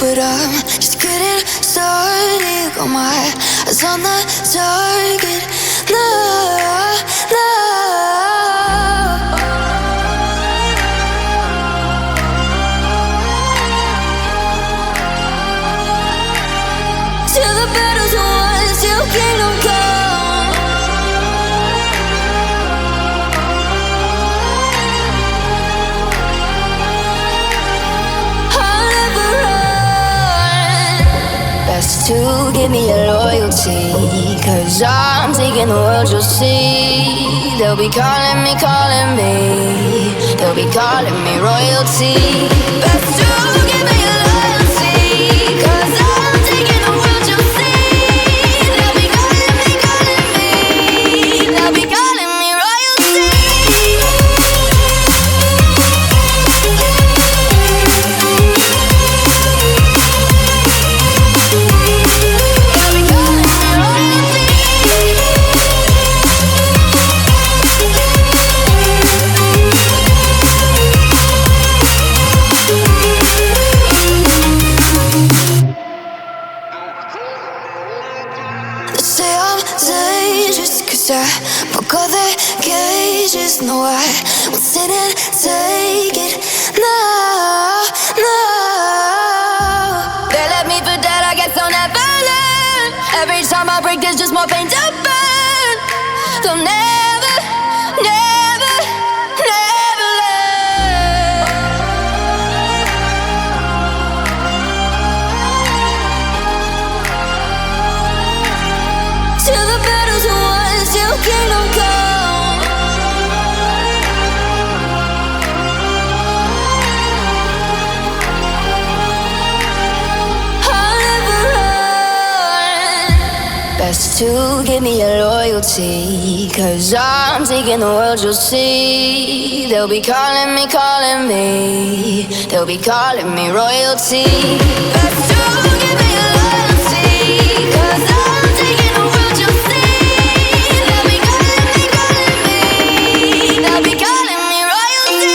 but I'm just getting started. Got my eyes on the target. No, no. Till the battle's won, till kingdom come. I'll never run. Best to give me your loyalty, 'cause I'm taking the world, you'll see. They'll be calling me, they'll be calling me royalty. Best to give me your loyalty, 'cause I'm taking the world, you'll see. They'll be calling me, they'll be calling me royalty. Say I'm dangerous, 'cause I broke all the cages. No, I won't sit and take it. No, no. They left me for dead, I guess I'll never learn. Every time I break, there's just more pain to burn. They'll never, never, never learn. Till the battle's won, till kingdom come. I'll never run. Best to give me your loyalty, 'cause I'm taking the world, you'll see. They'll be calling me, they'll be calling me royalty. Best to give me your loyalty, 'cause I'm taking the world, you'll see. They'll be calling me, they'll be calling me royalty.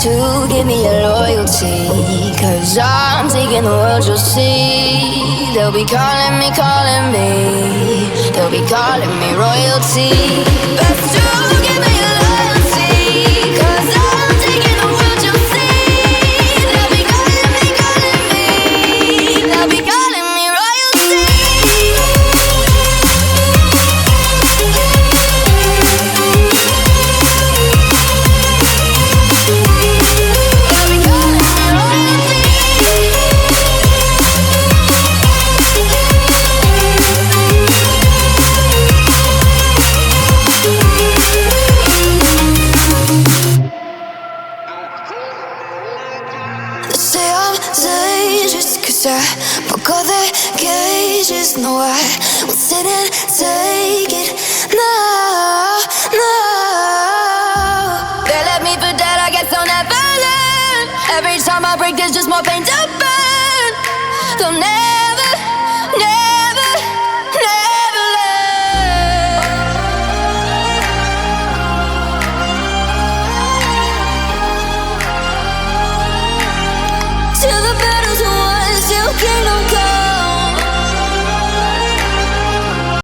To give me your loyalty, 'cause I'm taking the world, you'll see. They'll be calling me, they'll be calling me royalty. Best to give me your loyalty, 'cause I'm taking the world, you'll see. They'll be calling me, they'll be calling me royalty. Say I'm dangerous, 'cause I broke all the cages. No, I won't sit and take it. No, no. They left me for dead, I guess I'll never learn. Every time I break, there's just more pain to burn. They'll never